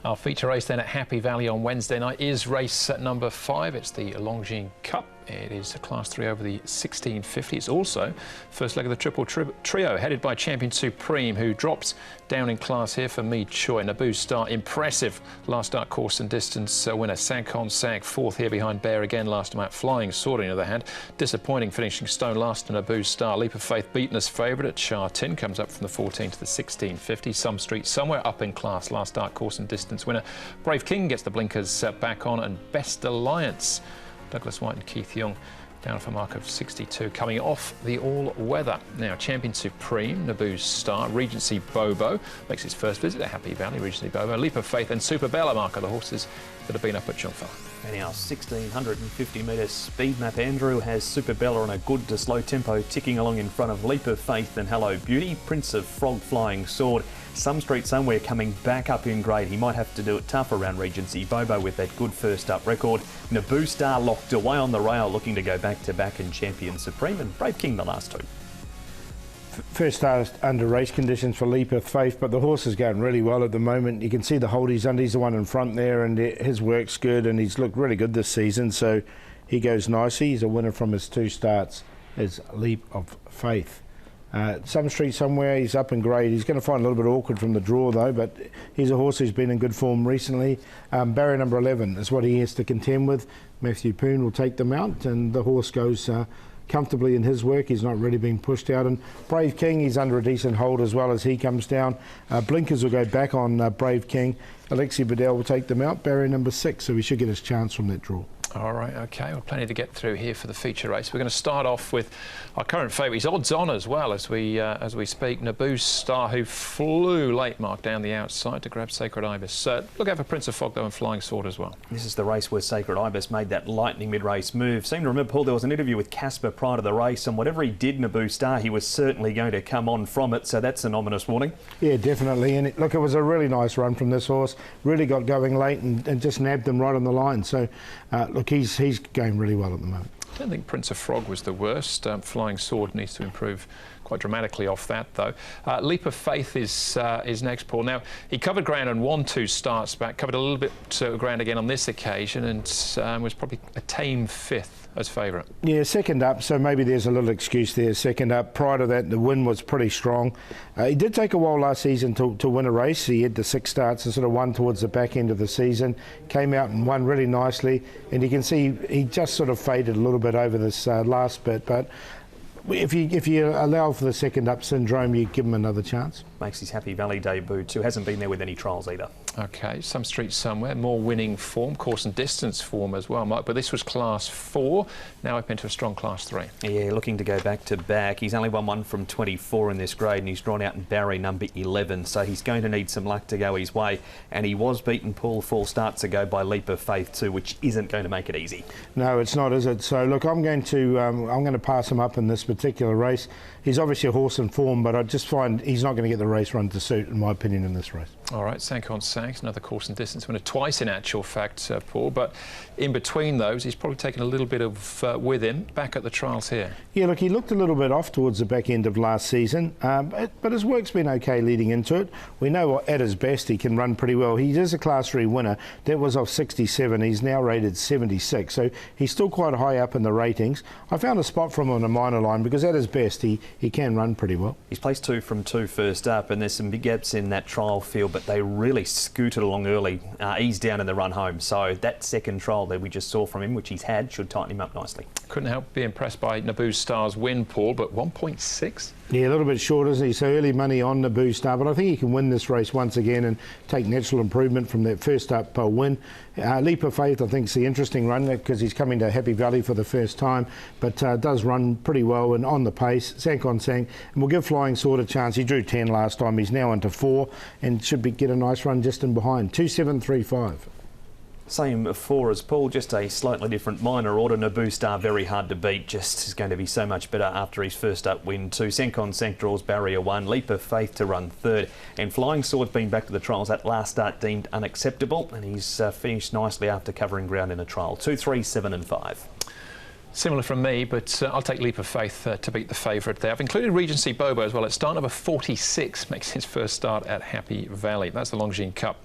Our feature race then at Happy Valley on Wednesday night is race number 5. It's the Longines Cup. It is a Class 3 over the 1650. It's also first leg of the triple trio, headed by Champion Supreme, who drops down in class here for Me Choi. Naboo Star, impressive last start course and distance winner. Sankon Sank, fourth here behind Bear again last time out. Flying Sword, on the other hand, disappointing finishing stone last to Naboo Star. Leap of Faith beaten as favourite at Sha Tin, comes up from the 14 to the 1650. Some Street somewhere up in class, last start course and distance winner. Brave King gets the blinkers back on, and Best Alliance, Douglas White and Keith Young, down for a mark of 62, coming off the all-weather. Now, Champion Supreme, Naboo Star, Regency Bobo makes its first visit at Happy Valley. Regency Bobo, Leap of Faith and Super Bella mark are the horses that have been up at Chongfa. And our 1650 metre speed map, Andrew has Super Bella on a good to slow tempo, ticking along in front of Leap of Faith and Hello Beauty. Prince of Frog, Flying Sword. Some Street Somewhere coming back up in grade. He might have to do it tough around Regency Bobo with that good first up record. Naboo Star locked away on the rail, looking to go back to back, and Champion Supreme and Brave King the last two. First start under race conditions for Leap of Faith, but the horse is going really well at the moment. You can see the hold he's under. He's the one in front there, and his work's good, and he's looked really good this season, so he goes nicely. He's a winner from his 2 starts, is Leap of Faith. Some Street Somewhere, he's up in grade. He's going to find a little bit awkward from the draw though, but he's a horse who's been in good form recently. Barrier number 11 is what he has to contend with. Matthew Poon will take them out, and the horse goes comfortably in his work. He's not really being pushed out. And Brave King, he's under a decent hold as well as he comes down. Blinkers will go back on Brave King. Alexi Bedell will take them out. Barrier number 6, so he should get his chance from that draw. All right, OK, well, plenty to get through here for the feature race. We're going to start off with our current favourite. He's odds on as well as we speak. Naboo Star, who flew late mark down the outside to grab Sacred Ibis. Look out for Prince of Fog though and Flying Sword as well. This is the race where Sacred Ibis made that lightning mid-race move. Seem to remember, Paul, there was an interview with Casper prior to the race, and whatever he did, Naboo Star, he was certainly going to come on from it, so that's an ominous warning. Yeah, definitely. And look, it was a really nice run from this horse. Really got going late and just nabbed them right on the line. So look, he's going really well at the moment. I don't think Prince of Frog was the worst. Flying Sword needs to improve quite dramatically off that, though. Leap of Faith is next, Paul. Now, he covered ground and won 2 starts back, covered a little bit ground again on this occasion, and was probably a tame 5th as favourite. Yeah, second up, so maybe there's a little excuse there. Second up, prior to that, the win was pretty strong. He did take a while last season to win a race. He had the 6 starts and sort of won towards the back end of the season. Came out and won really nicely, and you can see he just sort of faded a little bit over this last bit, but if you allow for the second up syndrome, you give him another chance. Makes his Happy Valley debut too. Hasn't been there with any trials either. OK, Some Street Somewhere, more winning form, course and distance form as well, Mike. But this was Class 4, now up into a strong Class 3. Yeah, looking to go back to back. He's only won 1 from 24 in this grade, and he's drawn out in barrier number 11, so he's going to need some luck to go his way. And he was beaten, Paul, 4 starts ago by Leap of Faith too, which isn't going to make it easy. No, it's not, is it? So look, I'm going to pass him up in this particular race. He's obviously a horse in form, but I just find he's not going to get the race run to suit, in my opinion, in this race. All right, Sankon Sank, another course and distance winner, twice in actual fact, Paul, but in between those, he's probably taken a little bit of with him back at the trials here. Yeah, look, he looked a little bit off towards the back end of last season, but his work's been OK leading into it. We know at his best he can run pretty well. He is a Class 3 winner. That was off 67. He's now rated 76, so he's still quite high up in the ratings. I found a spot from him on a minor line because at his best he can run pretty well. He's placed 2 from 2 first up, and there's some big gaps in that trial field, but they really scooted along early, eased down in the run home. So that second trial that we just saw from him, which he's had, should tighten him up nicely. Couldn't help be impressed by Naboo Star's win, Paul, but 1.6. Yeah, a little bit short, isn't he? So early money on Naboo Star, but I think he can win this race once again and take natural improvement from that first up win. Leap of Faith, I think, is the interesting run because he's coming to Happy Valley for the first time, but does run pretty well and on the pace. Sankon Sank, and we'll give Flying Sword a chance. He drew 10 last time. He's now into 4 and should get a nice run just in behind. 2-7-3-5. Same 4 as Paul, just a slightly different minor order. Naboo Star, very hard to beat, just is going to be so much better after his first up win too. Sankon Sank draws barrier 1, Leap of Faith to run 3rd, and Flying Sword's been back to the trials. That last start deemed unacceptable, and he's finished nicely after covering ground in a trial. 2, 3, 7 and 5. Similar from me, but I'll take Leap of Faith to beat the favourite there. I've included Regency Bobo as well. At start number 46, makes his first start at Happy Valley. That's the Longines Cup.